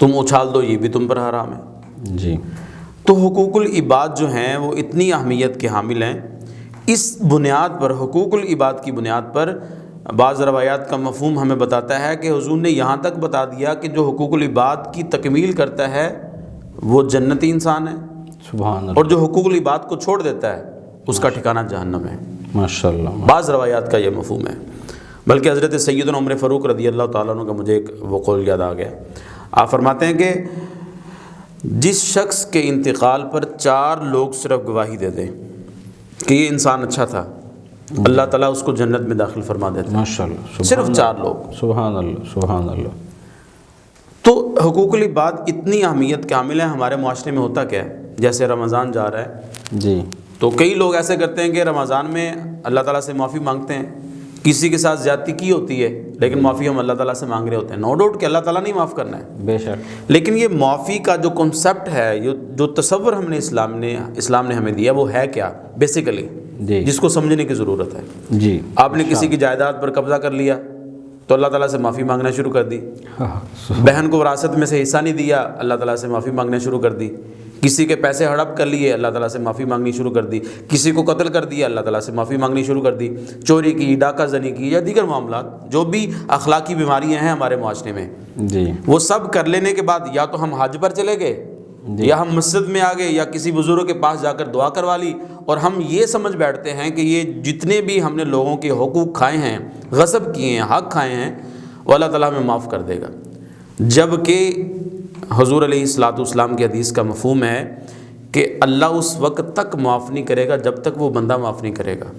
تم اچھال دو یہ بھی تم پر حرام ہے۔ جی تو حقوق العباد جو ہیں وہ اتنی اہمیت کے حامل ہیں۔ اس بنیاد پر، حقوق العباد کی بنیاد پر، بعض روایات کا مفہوم ہمیں بتاتا ہے کہ حضور نے یہاں تک بتا دیا کہ جو حقوق العباد کی تکمیل کرتا ہے وہ جنتی انسان ہے، سبحان اللہ، اور جو حقوق العباد کو چھوڑ دیتا ہے اس کا ٹھکانہ جہنم ہے۔ ماشاء اللہ۔ بعض روایات کا یہ مفہوم ہے، بلکہ حضرت سیدنا عمر فاروق رضی اللہ تعالیٰ عنہ کا مجھے ایک وہ قول یاد آ گیا۔ آپ فرماتے ہیں کہ جس شخص کے انتقال پر 4 لوگ صرف گواہی دے دیں کہ یہ انسان اچھا تھا، اللہ تعالیٰ اس کو جنت میں داخل فرما دیتا ہے۔ ماشاء اللہ، صرف 4 لوگ۔ سبحان اللہ، سبحان اللہ۔ تو حقوق العباد اتنی اہمیت کے حامل ہیں۔ ہمارے معاشرے میں ہوتا کیا ہے، جیسے رمضان جا رہا ہے جی تو کئی لوگ ایسے کرتے ہیں کہ رمضان میں اللہ تعالیٰ سے معافی مانگتے ہیں، کسی کے ساتھ زیادتی کی ہوتی ہے لیکن معافی ہم اللہ تعالیٰ سے مانگ رہے ہوتے ہیں۔ نو ڈاؤٹ کہ اللہ تعالیٰ نہیں معاف کرنا ہے، بے شک، لیکن یہ معافی کا جو کنسپٹ ہے، جو تصور ہم نے اسلام نے ہمیں دیا وہ ہے کیا بیسیکلی، جی جس کو سمجھنے کی ضرورت ہے۔ جی آپ نے کسی کی جائیداد پر قبضہ کر لیا تو اللہ تعالیٰ سے معافی مانگنا شروع کر دی۔ بہن کو وراثت میں سے حصہ نہیں دیا، اللہ تعالیٰ سے معافی مانگنا شروع کر دی۔ کسی کے پیسے ہڑپ کر لیے، اللہ تعالیٰ سے معافی مانگنی شروع کر دی۔ کسی کو قتل کر دیا، اللہ تعالیٰ سے معافی مانگنی شروع کر دی۔ چوری کی، ڈاکہ زنی کی، یا دیگر معاملات جو بھی اخلاقی بیماریاں ہیں ہمارے معاشرے میں، جی وہ سب کر لینے کے بعد یا تو ہم حج پر چلے گئے، یا ہم مسجد میں آ گئے، یا کسی بزرگ کے پاس جا کر دعا کروا لی، اور ہم یہ سمجھ بیٹھتے ہیں کہ یہ جتنے بھی ہم نے لوگوں کے حقوق کھائے ہیں، غصب کیے ہیں، حق کھائے ہیں، وہ اللہ تعالیٰ ہمیں معاف کر دے گا۔ جبکہ حضور علیہ الصلوۃ والسلام کی حدیث کا مفہوم ہے کہ اللہ اس وقت تک معاف نہیں کرے گا جب تک وہ بندہ معاف نہیں کرے گا۔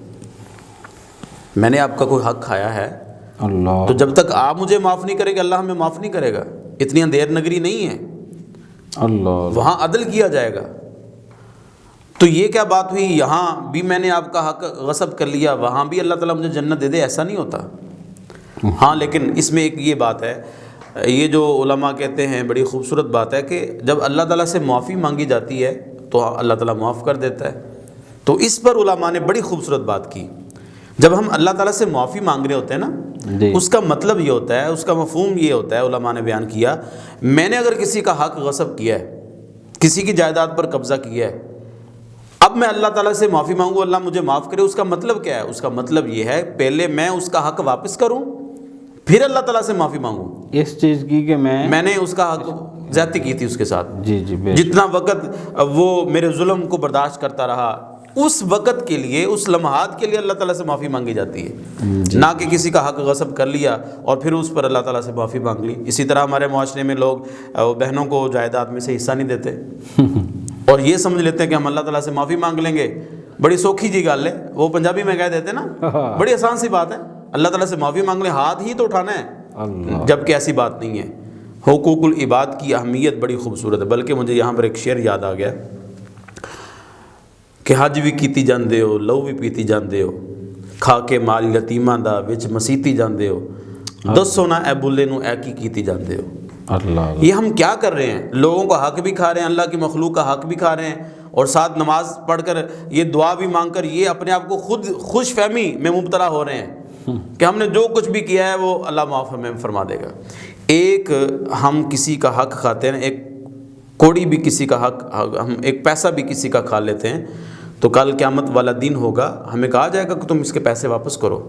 میں نے آپ کا کوئی حق کھایا ہے اللہ، تو جب تک آپ مجھے معاف نہیں کریں گے اللہ ہمیں معاف نہیں کرے گا۔ اتنی اندھیر نگری نہیں ہے، اللہ، وہاں عدل کیا جائے گا۔ تو یہ کیا بات ہوئی، یہاں بھی میں نے آپ کا حق غصب کر لیا، وہاں بھی اللہ تعالیٰ مجھے جنت دے دے، ایسا نہیں ہوتا۔ ہاں لیکن اس میں ایک یہ بات ہے، یہ جو علماء کہتے ہیں بڑی خوبصورت بات ہے کہ جب اللہ تعالیٰ سے معافی مانگی جاتی ہے تو اللہ تعالیٰ معاف کر دیتا ہے۔ تو اس پر علماء نے بڑی خوبصورت بات کی۔ جب ہم اللہ تعالیٰ سے معافی مانگ رہے ہوتے ہیں نا، جی اس کا مطلب یہ ہوتا ہے، اس کا مفہوم یہ ہوتا ہے، علماء نے بیان کیا، میں نے اگر کسی کا حق غصب کیا ہے، کسی کی جائیداد پر قبضہ کیا ہے، اب میں اللہ تعالیٰ سے معافی مانگوں اللہ مجھے معاف کرے، اس کا مطلب کیا ہے؟ اس کا مطلب یہ ہے پہلے میں اس کا حق واپس کروں پھر اللہ تعالیٰ سے معافی مانگوں۔ اس چیز کی کہ میں نے اس کا حق زیادتی کی تھی اس کے ساتھ، جی جی بے جتنا وقت وہ میرے ظلم کو برداشت کرتا رہا، اس وقت کے لیے، اس لمحات کے لیے اللہ تعالیٰ سے معافی مانگی جاتی ہے، نہ کہ کسی کا حق غصب کر لیا اور پھر اس پر اللہ تعالیٰ سے معافی مانگ لی۔ اسی طرح ہمارے معاشرے میں لوگ بہنوں کو جائیداد میں سے حصہ نہیں دیتے اور یہ سمجھ لیتے ہیں کہ ہم اللہ تعالیٰ سے معافی مانگ لیں گے، بڑی سوکھی جی گل ہے، وہ پنجابی میں کہہ دیتے نا، بڑی آسان سی بات ہے، اللہ تعالیٰ سے معافی مانگ لیں، ہاتھ ہی تو اٹھانا ہے، اللہ، جبکہ ایسی بات نہیں ہے۔ حقوق العباد کی اہمیت بڑی خوبصورت ہے، بلکہ مجھے یہاں پر ایک شعر یاد آ گیا کہ حج بھی کیتی جاندے ہو، لو بھی پیتی جاندے ہو، کھا کے مال یتیماں دا وچ مسیتی جاندے ہو، دسو نہ اے بلے نو اے کی کیتی جاندے ہو۔ اللہ، یہ ہم کیا کر رہے ہیں؟ لوگوں کا حق بھی کھا رہے ہیں، اللہ کی مخلوق کا حق بھی کھا رہے ہیں، اور ساتھ نماز پڑھ کر یہ دعا بھی مانگ کر یہ اپنے آپ کو خود خوش فہمی میں مبتلا ہو رہے ہیں کہ ہم نے جو کچھ بھی کیا ہے وہ اللہ معاف ہمیں فرما دے گا۔ ایک ہم کسی کا حق کھاتے ہیں، ایک کوڑی بھی کسی کا حق، ہم ایک پیسہ بھی کسی کا کھا لیتے ہیں تو کل قیامت والا دن ہوگا، ہمیں کہا جائے گا کہ تم اس کے پیسے واپس کرو،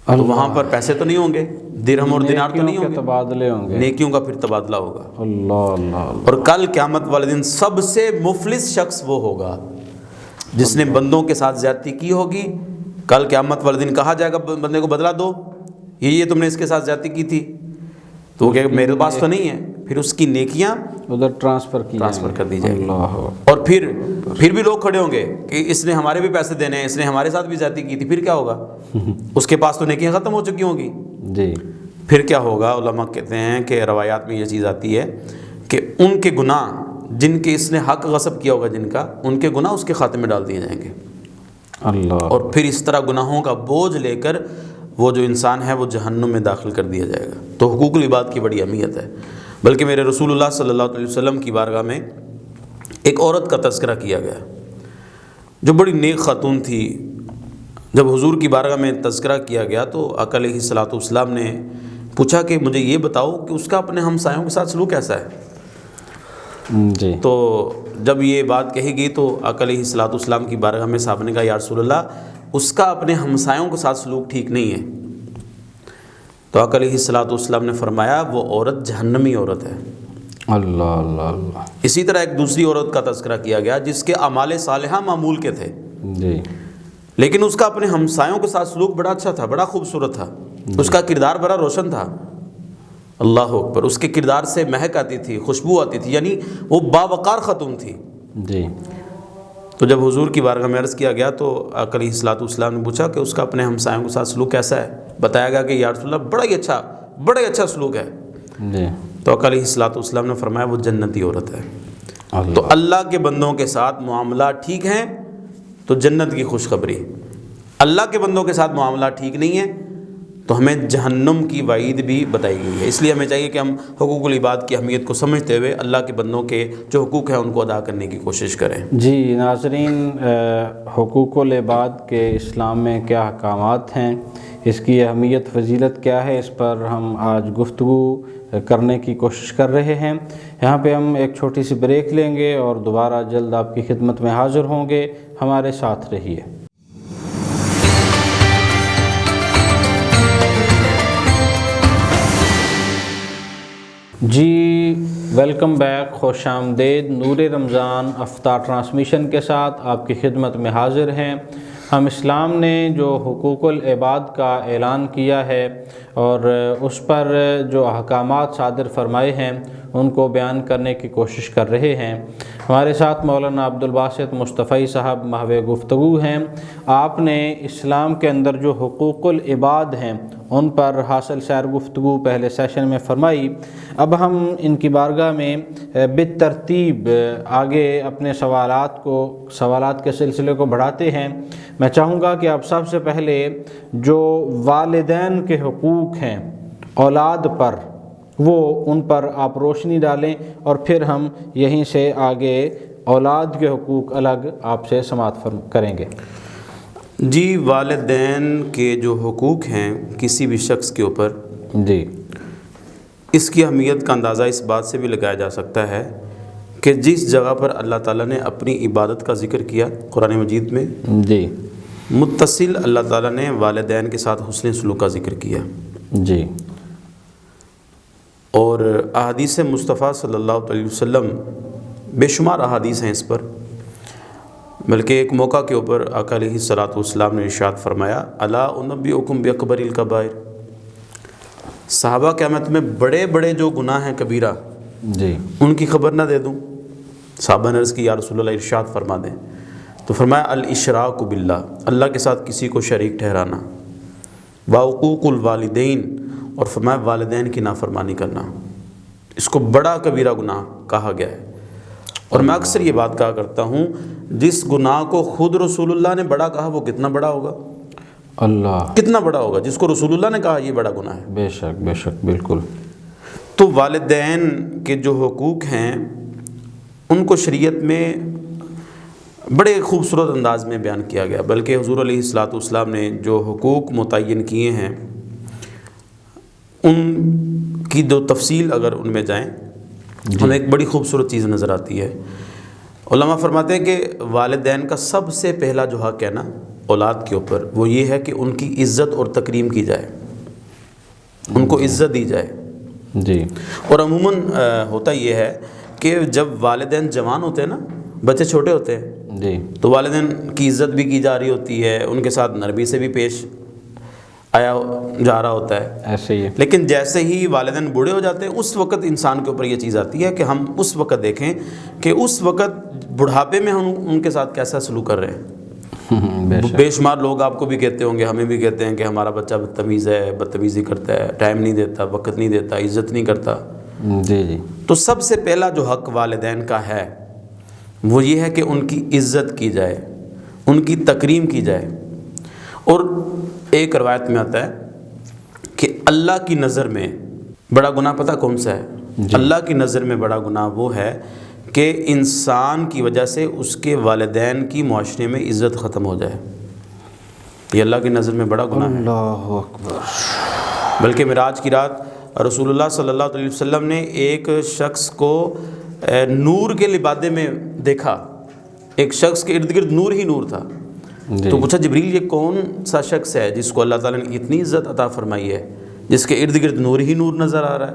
تو وہاں پر پیسے تو نہیں ہوں گے، درہم اور دینار تو نہیں نیکیوں ہوں کے گے، تبادلے ہوں گے، نیکیوں کا پھر تبادلہ ہوگا۔ اللہ اللہ، اور کل قیامت والے دن سب سے مفلس شخص وہ ہوگا جس نے بندوں کے ساتھ زیادتی کی ہوگی۔ کل قیامت والے دن کہا جائے گا بندے کو بدلہ دو، یہ تم نے اس کے ساتھ زیادتی کی تھی، تو وہ کہے میرے پاس تو نہیں ہے، پھر اس کی نیکیاں ادھر ٹرانسفر کر دی جائے گی۔ اللہ، اور پھر بھی لوگ کھڑے ہوں گے کہ اس نے ہمارے بھی پیسے دینے ہیں، اس نے ہمارے ساتھ بھی زیادتی کی تھی، پھر کیا ہوگا؟ اس کے پاس تو نیکیاں ختم ہو چکی ہوں گی، جی پھر کیا ہوگا؟ علماء کہتے ہیں کہ روایات میں یہ چیز آتی ہے کہ ان کے گناہ، جن کے اس نے حق غصب کیا ہوگا جن کا، ان کے گناہ اس کے خاتے میں ڈال دیے جائیں گے، اللہ، اور پھر اس طرح گناہوں کا بوجھ لے کر وہ جو انسان ہے وہ جہنم میں داخل کر دیا جائے گا۔ تو حقوق العباد کی بڑی اہمیت ہے، بلکہ میرے رسول اللہ صلی اللہ علیہ وسلم کی بارگاہ میں ایک عورت کا تذکرہ کیا گیا جو بڑی نیک خاتون تھی۔ جب حضور کی بارگاہ میں تذکرہ کیا گیا تو آقا علیہ الصلوۃ والسلام نے پوچھا کہ مجھے یہ بتاؤ کہ اس کا اپنے ہمسایوں کے ساتھ سلوک کیسا ہے؟ جی تو جب یہ بات کہی گئی تو آقا علیہ الصلوۃ والسلام کی بارگاہ میں صحابہ نے کہا یا رسول اللہ اس کا اپنے ہمسایوں کے ساتھ سلوک ٹھیک نہیں ہے. تو آقا علیہ الصلوۃ والسلام نے فرمایا وہ عورت جہنمی عورت ہے. اللہ اللہ اللہ. اسی طرح ایک دوسری عورت کا تذکرہ کیا گیا جس کے اعمال صالحہ معمول کے تھے جی لیکن اس کا اپنے ہمسایوں کے ساتھ سلوک بڑا اچھا تھا, بڑا خوبصورت تھا, اس کا کردار بڑا روشن تھا. اللہ اکبر. اس کے کردار سے مہک آتی تھی, خوشبو آتی تھی, یعنی وہ باوقار خاتون تھی. جی. تو جب حضور کی بارگاہ میں عرض کیا گیا تو آقا علیہ الصلوۃ والسلام نے پوچھا کہ اس کا اپنے ہمسایوں کے ساتھ سلوک کیسا ہے؟ بتایا گیا کہ یا رسول اللہ بڑا ہی اچھا سلوک ہے. جی. تو آقا علیہ الصلوۃ والسلام نے فرمایا وہ جنتی عورت ہے. تو اللہ کے بندوں کے ساتھ معاملات ٹھیک ہیں تو جنت کی خوشخبری. اللہ کے بندوں کے ساتھ معاملات ٹھیک نہیں ہیں تو ہمیں جہنم کی وعید بھی بتائی گئی ہے. اس لیے ہمیں چاہیے کہ ہم حقوق العباد کی اہمیت کو سمجھتے ہوئے اللہ کے بندوں کے جو حقوق ہیں ان کو ادا کرنے کی کوشش کریں. جی ناظرین, حقوق العباد کے اسلام میں کیا احکامات ہیں, اس کی اہمیت فضیلت کیا ہے, اس پر ہم آج گفتگو کرنے کی کوشش کر رہے ہیں. یہاں پہ ہم ایک چھوٹی سی بریک لیں گے اور دوبارہ جلد آپ کی خدمت میں حاضر ہوں گے. ہمارے ساتھ رہیے. جی ویلکم بیک, خوش آمدید. نور رمضان افطار ٹرانسمیشن کے ساتھ آپ کی خدمت میں حاضر ہیں. ہم اسلام نے جو حقوق العباد کا اعلان کیا ہے اور اس پر جو احکامات صادر فرمائے ہیں ان کو بیان کرنے کی کوشش کر رہے ہیں. ہمارے ساتھ مولانا عبدالباسط مصطفی صاحب محو گفتگو ہیں. آپ نے اسلام کے اندر جو حقوق العباد ہیں ان پر حاصل سیر گفتگو پہلے سیشن میں فرمائی. اب ہم ان کی بارگاہ میں بالترتیب آگے اپنے سوالات کے سلسلے کو بڑھاتے ہیں. میں چاہوں گا کہ آپ سب سے پہلے جو والدین کے حقوق ہیں اولاد پر وہ ان پر آپ روشنی ڈالیں اور پھر ہم یہیں سے آگے اولاد کے حقوق الگ آپ سے سماعت کریں گے. جی والدین کے جو حقوق ہیں کسی بھی شخص کے اوپر, جی اس کی اہمیت کا اندازہ اس بات سے بھی لگایا جا سکتا ہے کہ جس جگہ پر اللہ تعالیٰ نے اپنی عبادت کا ذکر کیا قرآن مجید میں, جی متصل اللہ تعالیٰ نے والدین کے ساتھ حسن سلوک کا ذکر کیا. جی. اور احادیث مصطفیٰ صلی اللہ علیہ وسلم بے شمار احادیث ہیں اس پر, بلکہ ایک موقع کے اوپر آقا علیہ الصلوۃ والسلام نے ارشاد فرمایا الا انبئکم باکبر الکبائر. صحابہ قیامت میں بڑے بڑے جو گناہ ہیں کبیرہ, جی ان کی خبر نہ دے دوں؟ صحابہ نے عرض کی یا رسول اللہ ارشاد فرما دیں. تو فرمایا الاشراک باللہ, اللہ کے ساتھ کسی کو شریک ٹھہرانا, وعقوق الوالدین, اور فرمایا والدین کی نافرمانی کرنا. اس کو بڑا کبیرہ گناہ کہا گیا ہے. اور میں اکثر یہ بات کہا کرتا ہوں جس گناہ کو خود رسول اللہ نے بڑا کہا وہ کتنا بڑا ہوگا, اللہ کتنا بڑا ہوگا جس کو رسول اللہ نے کہا یہ بڑا گناہ ہے. بے شک بے شک بالکل. تو والدین کے جو حقوق ہیں ان کو شریعت میں بڑے خوبصورت انداز میں بیان کیا گیا, بلکہ حضور علیہ الصلوۃ والسلام نے جو حقوق متعین کیے ہیں ان کی جو تفصیل اگر ان میں جائیں ہمیں ایک بڑی خوبصورت چیز نظر آتی ہے. علماء فرماتے ہیں کہ والدین کا سب سے پہلا جو حق ہے نا اولاد کے اوپر وہ یہ ہے کہ ان کی عزت اور تکریم کی جائے, ان کو عزت دی جائے. جی. اور عموماً ہوتا یہ ہے کہ جب والدین جوان ہوتے ہیں نا, بچے چھوٹے ہوتے ہیں, جی تو والدین کی عزت بھی کی جا رہی ہوتی ہے, ان کے ساتھ نرمی سے بھی پیش آیا جا رہا ہوتا ہے, ایسے ہی. لیکن جیسے ہی والدین بوڑھے ہو جاتے ہیں اس وقت انسان کے اوپر یہ چیز آتی ہے کہ ہم اس وقت دیکھیں کہ اس وقت بڑھاپے میں ہم ان کے ساتھ کیسا سلوک کر رہے ہیں. بے شمار لوگ آپ کو بھی کہتے ہوں گے, ہمیں بھی کہتے ہیں کہ ہمارا بچہ بدتمیز ہے, بدتمیزی کرتا ہے, ٹائم نہیں دیتا, وقت نہیں دیتا, عزت نہیں کرتا. جی جی. تو سب سے پہلا جو حق والدین کا ہے وہ یہ ہے کہ ان کی عزت کی جائے, ان کی تکریم کی جائے. اور ایک روایت میں آتا ہے کہ اللہ کی نظر میں بڑا گناہ پتہ کون سا ہے؟ اللہ کی نظر میں بڑا گناہ وہ ہے کہ انسان کی وجہ سے اس کے والدین کی معاشرے میں عزت ختم ہو جائے. یہ اللہ کی نظر میں بڑا گناہ ہے. اللہ اکبر. بلکہ معراج کی رات رسول اللہ صلی اللہ علیہ وسلم نے ایک شخص کو نور کے لبادے میں دیکھا، ایک شخص کے ارد گرد نور ہی نور تھا۔ تو پوچھا جبریل یہ کون سا شخص ہے جس کو اللہ تعالیٰ نے اتنی عزت عطا فرمائی ہے، جس کے ارد گرد نور ہی نور نظر آ رہا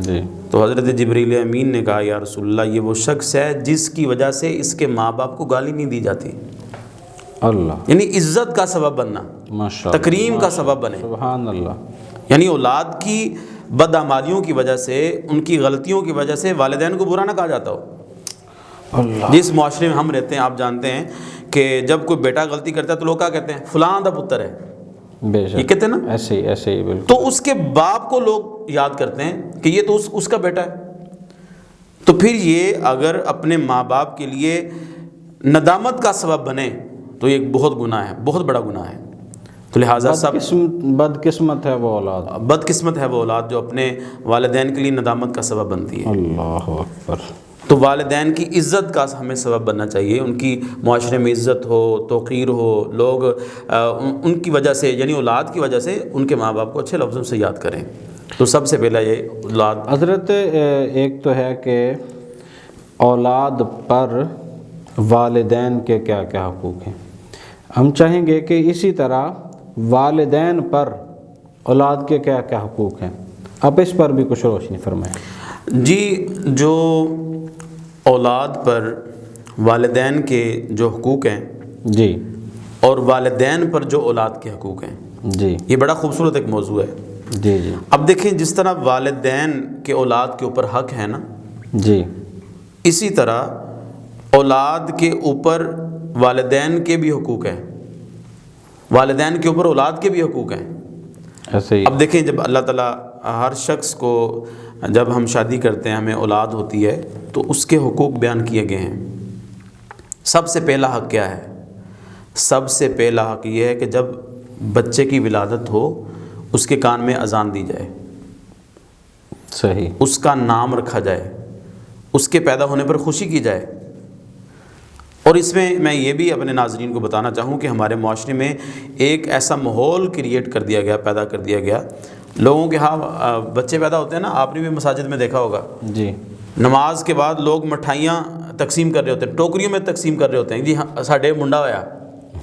ہے؟ تو حضرت جبریل امین نے کہا یا رسول اللہ یہ وہ شخص ہے جس کی وجہ سے اس کے ماں باپ کو گالی نہیں دی جاتی۔ اللہ، یعنی عزت کا سبب بننا، ماشاءاللہ، تکریم کا سبب بنے۔ سبحان اللہ۔ یعنی اولاد کی بدعمالیوں کی وجہ سے، ان کی غلطیوں کی وجہ سے والدین کو برا نہ کہا جاتا ہو۔ اللہ، جس معاشرے میں ہم رہتے ہیں آپ جانتے ہیں کہ جب کوئی بیٹا غلطی کرتا ہے تو لوگ کیا کہتے ہیں؟ فلاں دا پتر ہے، بے یہ شک، کہتے ہیں نا؟ ایسے ہی بالکل۔ تو اس کے باپ کو لوگ یاد کرتے ہیں کہ یہ تو اس کا بیٹا ہے۔ تو پھر یہ اگر اپنے ماں باپ کے لیے ندامت کا سبب بنے تو یہ ایک بہت گناہ ہے، بہت بڑا گناہ ہے۔ تو لہٰذا بدقسمت ہے وہ اولاد، بدقسمت ہے وہ اولاد جو اپنے والدین کے لیے ندامت کا سبب بنتی ہے۔ اللہ اکبر۔ تو والدین کی عزت کا ہمیں سبب بننا چاہیے، ان کی معاشرے میں عزت ہو، توقیر ہو، لوگ ان کی وجہ سے، یعنی اولاد کی وجہ سے ان کے ماں باپ کو اچھے لفظوں سے یاد کریں۔ تو سب سے پہلا یہ اولاد۔ حضرت ایک تو ہے کہ اولاد پر والدین کے کیا کیا حقوق ہیں، ہم چاہیں گے کہ اسی طرح والدین پر اولاد کے کیا کیا حقوق ہیں، آپ اس پر بھی کچھ روشنی فرمائیں۔ جی، جو اولاد پر والدین کے جو حقوق ہیں جی، اور والدین پر جو اولاد کے حقوق ہیں، جی یہ بڑا خوبصورت ایک موضوع ہے۔ جی جی اب دیکھیں جس طرح والدین کے اولاد کے اوپر حق ہے نا، جی، اسی طرح اولاد کے اوپر والدین کے بھی حقوق ہیں، والدین کے اوپر اولاد کے بھی حقوق ہیں۔ ایسے ہی۔ اب دیکھیں جب اللہ تعالیٰ ہر شخص کو، جب ہم شادی کرتے ہیں ہمیں اولاد ہوتی ہے تو اس کے حقوق بیان کیے گئے ہیں۔ سب سے پہلا حق کیا ہے؟ سب سے پہلا حق یہ ہے کہ جب بچے کی ولادت ہو اس کے کان میں اذان دی جائے، صحیح، اس کا نام رکھا جائے، اس کے پیدا ہونے پر خوشی کی جائے۔ اور اس میں یہ بھی اپنے ناظرین کو بتانا چاہوں کہ ہمارے معاشرے میں ایک ایسا ماحول کریٹ کر دیا گیا، پیدا کر دیا گیا، لوگوں کے ہاں بچے پیدا ہوتے ہیں نا، آپ نے بھی مساجد میں دیکھا ہوگا، جی، نماز کے بعد لوگ مٹھائیاں تقسیم کر رہے ہوتے ہیں، ٹوکریوں میں تقسیم کر رہے ہوتے ہیں، جی ہاں ساڈے منڈا ہویا۔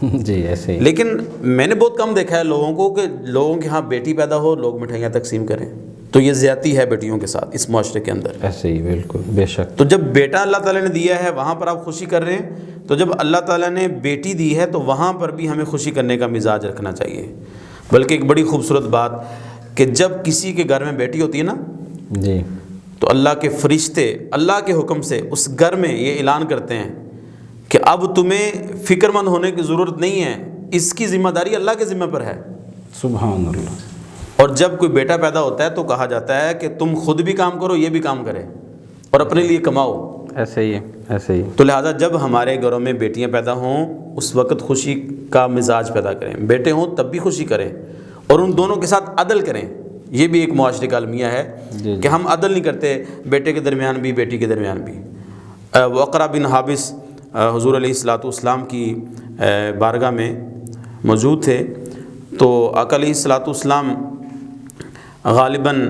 جی ایسے ہی۔ لیکن میں نے بہت کم دیکھا ہے لوگوں کو کہ لوگوں کے ہاں بیٹی پیدا ہو لوگ مٹھائیاں تقسیم کریں، تو یہ زیادتی ہے بیٹیوں کے ساتھ اس معاشرے کے اندر۔ ایسے ہی بالکل، بے شک۔ تو جب بیٹا اللہ تعالیٰ نے دیا ہے وہاں پر آپ خوشی کر رہے ہیں، تو جب اللہ تعالیٰ نے بیٹی دی ہے تو وہاں پر بھی ہمیں خوشی کرنے کا مزاج رکھنا چاہیے۔ بلکہ ایک بڑی خوبصورت بات کہ جب کسی کے گھر میں بیٹی ہوتی ہے نا، جی، تو اللہ کے فرشتے اللہ کے حکم سے اس گھر میں یہ اعلان کرتے ہیں کہ اب تمہیں فکر مند ہونے کی ضرورت نہیں ہے، اس کی ذمہ داری اللہ کے ذمہ پر ہے۔ سبحان اللہ۔ اور جب کوئی بیٹا پیدا ہوتا ہے تو کہا جاتا ہے کہ تم خود بھی کام کرو، یہ بھی کام کرے، اور اپنے لیے کماؤ۔ ایسے ہی، ایسے ہی۔ تو لہٰذا جب ہمارے گھروں میں بیٹیاں پیدا ہوں اس وقت خوشی کا مزاج پیدا کریں، بیٹے ہوں تب بھی خوشی کریں، اور ان دونوں کے ساتھ عدل کریں۔ یہ بھی ایک معاشرے کا المیہ ہے کہ ہم عدل نہیں کرتے، بیٹے کے درمیان بھی بیٹی کے درمیان بھی۔ وقرہ بن حابس حضور علیہ السلام کی بارگاہ میں موجود تھے، تو آقا علیہ السلام غالباً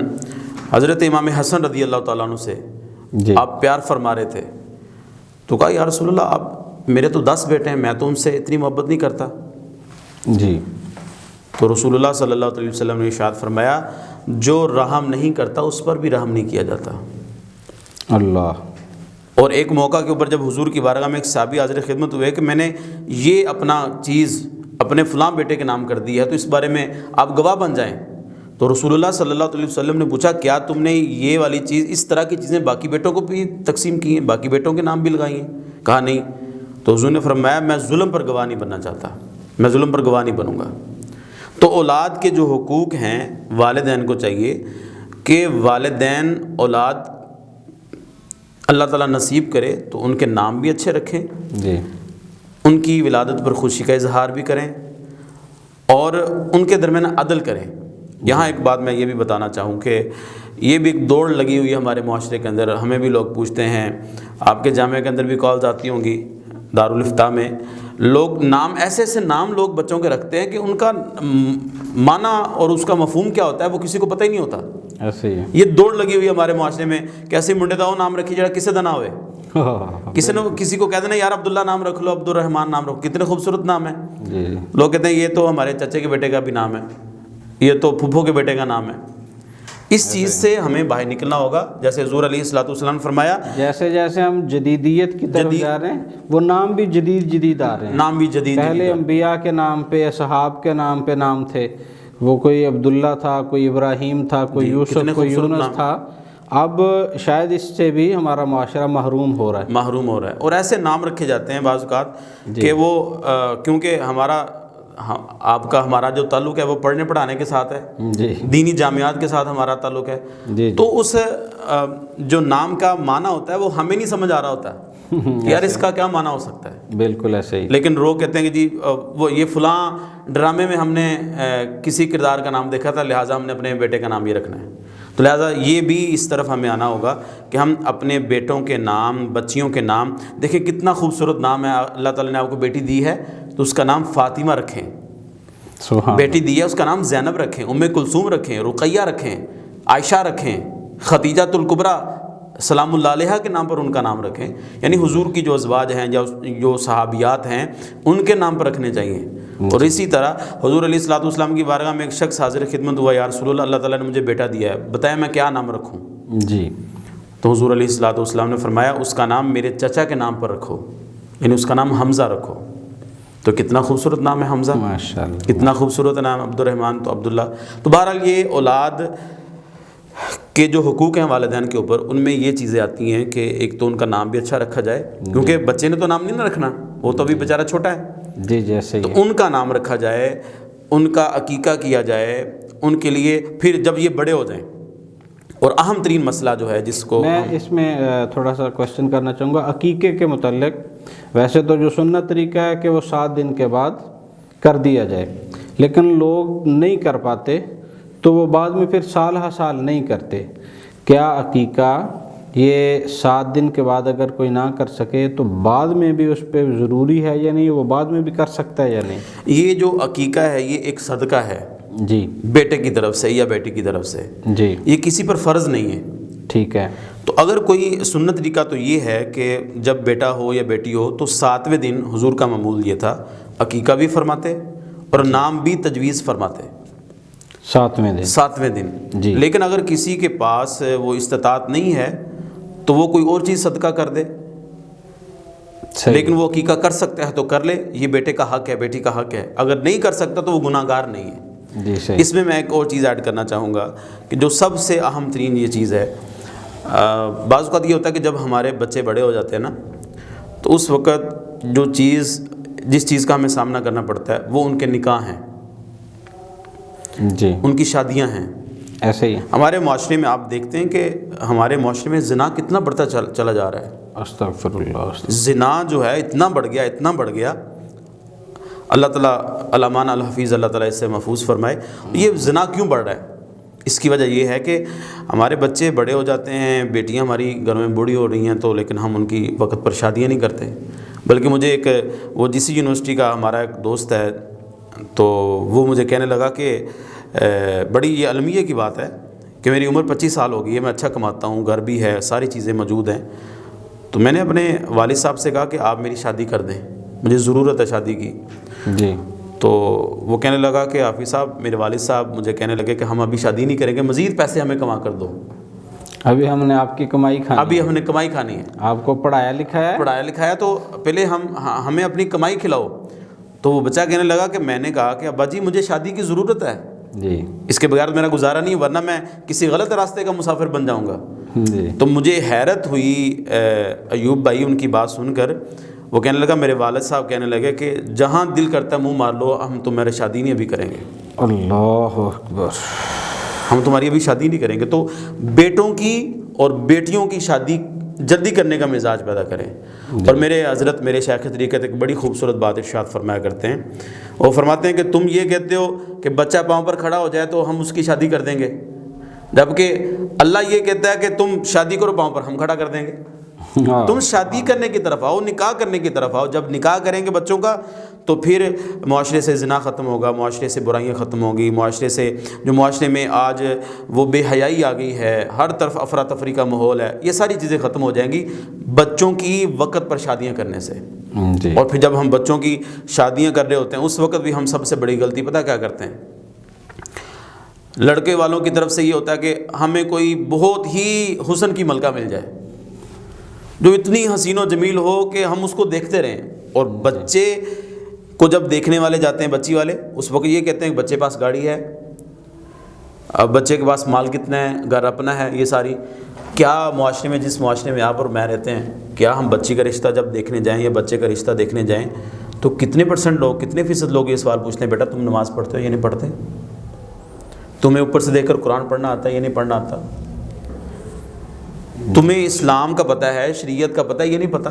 حضرت امام حسن رضی اللہ تعالیٰ عنہ سے جی، آپ پیار فرما رہے تھے، تو کہا یا رسول اللہ آپ، میرے تو 10 بیٹے ہیں، میں تو ان سے اتنی محبت نہیں کرتا۔ جی، تو رسول اللہ صلی اللہ علیہ وسلم نے ارشاد فرمایا جو رحم نہیں کرتا اس پر بھی رحم نہیں کیا جاتا۔ اللہ۔ اور ایک موقع کے اوپر جب حضور کی بارگاہ میں ایک صحابی حاضر خدمت ہوئے کہ میں نے یہ اپنا چیز اپنے فلاں بیٹے کے نام کر دی ہے، تو اس بارے میں آپ گواہ بن جائیں۔ تو رسول اللہ صلی اللہ علیہ وسلم نے پوچھا کیا تم نے یہ والی چیز، اس طرح کی چیزیں باقی بیٹوں کو بھی تقسیم کی ہیں، باقی بیٹوں کے نام بھی لگائی ہیں؟ کہا نہیں۔ تو حضور نے فرمایا میں ظلم پر گواہ نہیں بننا چاہتا، میں ظلم پر گواہ نہیں بنوں گا۔ تو اولاد کے جو حقوق ہیں والدین کو چاہیے کہ والدین اولاد اللہ تعالیٰ نصیب کرے تو ان کے نام بھی اچھے رکھیں، جی، ان کی ولادت پر خوشی کا اظہار بھی کریں، اور ان کے درمیان عدل کریں۔ یہاں ایک بات میں یہ بھی بتانا چاہوں کہ یہ بھی ایک دوڑ لگی ہوئی ہے ہمارے معاشرے کے اندر، ہمیں بھی لوگ پوچھتے ہیں، آپ کے جامعہ کے اندر بھی کالز آتی ہوں گی، دارالفتاح میں لوگ نام ایسے ایسے نام لوگ بچوں کے رکھتے ہیں کہ ان کا معنی اور اس کا مفہوم کیا ہوتا ہے وہ کسی کو پتہ ہی نہیں ہوتا. ایسے ہی یہ دوڑ لگی ہوئی ہے ہمارے معاشرے میں کہ ایسے منڈے دا وہ نام رکھی جڑا کسے دا نہ ہوئے. کسی کو کہتے ہیں یار عبداللہ نام رکھ لو, عبد الرحمن نام رکھو, کتنے خوبصورت نام ہے. لوگ کہتے ہیں یہ تو ہمارے چچے کے بیٹے کا بھی نام ہے, یہ تو پھپھو کے بیٹے کا نام ہے. اس چیز سے ہمیں باہر نکلنا ہوگا. جیسے حضور علیہ الصلوۃ والسلام نے فرمایا جیسے جیسے ہم جدیدیت کی طرف جا رہے ہیں وہ نام بھی جدید آ رہے ہیں. نام بھی جدید. پہلے انبیاء کے نام پہ, اصحاب کے نام پہ نام تھے, وہ کوئی عبداللہ تھا, کوئی ابراہیم تھا, کوئی یوسف, کوئی یونس تھا. اب شاید اس سے بھی ہمارا معاشرہ محروم ہو رہا ہے. اور ایسے نام رکھے جاتے ہیں بعض اوقات کہ وہ کیونکہ آپ کا ہمارا جو تعلق ہے وہ پڑھنے پڑھانے کے ساتھ ہے, دینی جامعات کے ساتھ ہمارا تعلق ہے, تو اس جو نام کا معنی ہوتا ہے وہ ہمیں نہیں سمجھ آ رہا ہوتا ہے یار اس کا کیا معنی ہو سکتا ہے. بالکل ایسے ہی. لیکن لوگ کہتے ہیں کہ جی وہ یہ فلاں ڈرامے میں ہم نے کسی کردار کا نام دیکھا تھا لہٰذا ہم نے اپنے بیٹے کا نام یہ رکھنا ہے. تو لہٰذا یہ بھی اس طرف ہمیں آنا ہوگا کہ ہم اپنے بیٹوں کے نام, بچیوں کے نام, دیکھیں کتنا خوبصورت نام ہے. اللہ تعالیٰ نے آپ کو بیٹی دی ہے تو اس کا نام فاطمہ رکھیں. بیٹی دی ہے اس کا نام زینب رکھیں, ام کلثوم رکھیں, رقیہ رکھیں, عائشہ رکھیں, خدیجہ الکبریٰ سلام اللہ علیہا کے نام پر ان کا نام رکھیں. یعنی حضور کی جو ازواج ہیں, جو صحابیات ہیں, ان کے نام پر رکھنے چاہیے. اور اسی طرح حضور علیہ الصلوۃ والسلام کی بارگاہ میں ایک شخص حاضر خدمت ہوا, یا رسول اللہ, اللہ تعالیٰ نے مجھے بیٹا دیا ہے, بتائیں میں کیا نام رکھوں. جی. تو حضور علیہ الصلوۃ والسلام نے فرمایا اس کا نام میرے چچا کے نام پر رکھو, یعنی اس کا نام حمزہ رکھو. تو کتنا خوبصورت نام ہے حمزہ, ماشاءاللہ, کتنا خوبصورت نام عبد الرحمن, تو عبداللہ. تو بہرحال یہ اولاد کے جو حقوق ہیں والدین کے اوپر, ان میں یہ چیزیں آتی ہیں کہ ایک تو ان کا نام بھی اچھا رکھا جائے, کیونکہ بچے نے تو نام نہیں نہ رکھنا, وہ تو ابھی بیچارہ چھوٹا ہے. جی جیسے تو ان کا نام رکھا جائے, ان کا عقیقہ کیا جائے ان کے لیے. پھر جب یہ بڑے ہو جائیں, اور اہم ترین مسئلہ جو ہے جس کو میں اس میں تھوڑا سا کوشچن کرنا چاہوں گا عقیقے کے متعلق. ویسے تو جو سنت طریقہ ہے کہ وہ 7 دن کے بعد کر دیا جائے, لیکن لوگ نہیں کر پاتے تو وہ بعد میں پھر سال ہر سال نہیں کرتے. کیا عقیقہ یہ 7 دن کے بعد اگر کوئی نہ کر سکے تو بعد میں بھی اس پہ ضروری ہے یا نہیں, وہ بعد میں بھی کر سکتا ہے یا نہیں؟ یہ جو عقیقہ ہے یہ ایک صدقہ ہے جی, بیٹے کی طرف سے یا بیٹی کی طرف سے. جی, یہ کسی پر فرض نہیں ہے. ٹھیک ہے. تو اگر کوئی سنت طریقہ تو یہ ہے کہ جب بیٹا ہو یا بیٹی ہو تو 7ویں دن حضور کا معمول یہ تھا, عقیقہ بھی فرماتے اور نام بھی تجویز فرماتے 7ویں دن. جی. لیکن اگر کسی کے پاس وہ استطاعت نہیں ہے تو وہ کوئی اور چیز صدقہ کر دے, لیکن وہ عقیقہ کر سکتا ہے تو کر لے, یہ بیٹے کا حق ہے, بیٹی کا حق ہے. اگر نہیں کر سکتا تو وہ گناہ گار نہیں ہے. جی صحیح. اس میں ایک اور چیز ایڈ کرنا چاہوں گا کہ جو سب سے اہم ترین یہ چیز ہے, بعض اوقات یہ ہوتا ہے کہ جب ہمارے بچے بڑے ہو جاتے ہیں نا, تو اس وقت جس چیز کا ہمیں سامنا کرنا پڑتا ہے وہ ان کے نکاح ہیں, جی, ان کی شادیاں ہیں. ایسے ہی ہمارے معاشرے میں آپ دیکھتے ہیں کہ ہمارے معاشرے میں زنا کتنا بڑھتا چلا جا رہا ہے. استغفر اللہ. زنا جو ہے اتنا بڑھ گیا. اللہ تعالیٰ علامہ الحفیظ اللہ تعالیٰ اس سے محفوظ فرمائے. یہ زنا کیوں بڑھ رہا ہے؟ اس کی وجہ یہ ہے کہ ہمارے بچے بڑے ہو جاتے ہیں, بیٹیاں ہماری گھر میں بوڑھی ہو رہی ہیں, تو لیکن ہم ان کی وقت پر شادیاں نہیں کرتے. بلکہ مجھے وہ جس یونیورسٹی کا ہمارا ایک دوست ہے, تو وہ مجھے کہنے لگا کہ بڑی یہ المیہ کی بات ہے کہ میری عمر 25 سال ہو گئی ہے, میں اچھا کماتا ہوں, گھر بھی ہے, ساری چیزیں موجود ہیں. تو میں نے اپنے والد صاحب سے کہا کہ آپ میری شادی کر دیں, مجھے ضرورت ہے شادی کی. جی. تو وہ کہنے لگا کہ حافظ صاحب, میرے والد صاحب مجھے کہنے لگے کہ ہم ابھی شادی نہیں کریں گے, مزید پیسے ہمیں کما کر دو, ابھی ہم نے آپ کی کمائی کھانی, ابھی ہم نے کمائی کھانی ہے. آپ کو پڑھایا لکھایا تو پہلے ہمیں اپنی کمائی کھلاؤ. تو وہ بچہ کہنے لگا کہ میں نے کہا کہ ابا جی مجھے شادی کی ضرورت ہے, جی, اس کے بغیر میرا گزارا نہیں, ورنہ میں کسی غلط راستے کا مسافر بن جاؤں گا. جی. تو مجھے حیرت ہوئی ایوب بھائی ان کی بات سن کر. وہ کہنے لگا, میرے والد صاحب کہنے لگے کہ جہاں دل کرتا ہے منہ مار لو, ہم تمہاری شادی نہیں ابھی کریں گے. اللہ اکبر. ہم تمہاری ابھی شادی نہیں کریں گے. تو بیٹوں کی اور بیٹیوں کی شادی جلدی کرنے کا مزاج پیدا کریں. اور میرے حضرت, میرے شیخ طریقت ایک بڑی خوبصورت بات ارشاد فرمایا کرتے ہیں. وہ فرماتے ہیں کہ تم یہ کہتے ہو کہ بچہ پاؤں پر کھڑا ہو جائے تو ہم اس کی شادی کر دیں گے, جبکہ اللہ یہ کہتا ہے کہ تم شادی کرو پاؤں پر, ہم کھڑا کر دیں گے. تم شادی کرنے کی طرف آؤ، نکاح کرنے کی طرف آؤ. جب نکاح کریں گے بچوں کا تو پھر معاشرے سے زنا ختم ہوگا، معاشرے سے برائیاں ختم ہوگی، معاشرے سے جو معاشرے میں آج وہ بے حیائی آ گئی ہے، ہر طرف افراتفری کا ماحول ہے، یہ ساری چیزیں ختم ہو جائیں گی بچوں کی وقت پر شادیاں کرنے سے. جی. اور پھر جب ہم بچوں کی شادیاں کر رہے ہوتے ہیں اس وقت بھی ہم سب سے بڑی غلطی پتہ کیا کرتے ہیں؟ لڑکے والوں کی طرف سے یہ ہوتا ہے کہ ہمیں کوئی بہت ہی حسن کی ملکہ مل جائے جو اتنی حسین و جمیل ہو کہ ہم اس کو دیکھتے رہیں. اور بچے کو جب دیکھنے والے جاتے ہیں بچی والے، اس وقت یہ کہتے ہیں کہ بچے پاس گاڑی ہے، اب بچے کے پاس مال کتنا ہے، گھر اپنا ہے. یہ ساری کیا معاشرے میں، جس معاشرے میں آپ اور میں رہتے ہیں، کیا ہم بچی کا رشتہ جب دیکھنے جائیں یا بچے کا رشتہ دیکھنے جائیں تو کتنے % لوگ، کتنے فیصد لوگ یہ سوال پوچھتے ہیں بیٹا تم نماز پڑھتے ہو یا نہیں پڑھتے؟ تمہیں اوپر سے دیکھ کر قرآن پڑھنا آتا ہے یا نہیں پڑھنا آتا؟ تمہیں اسلام کا پتہ ہے، شریعت کا پتہ ہے یا نہیں پتہ؟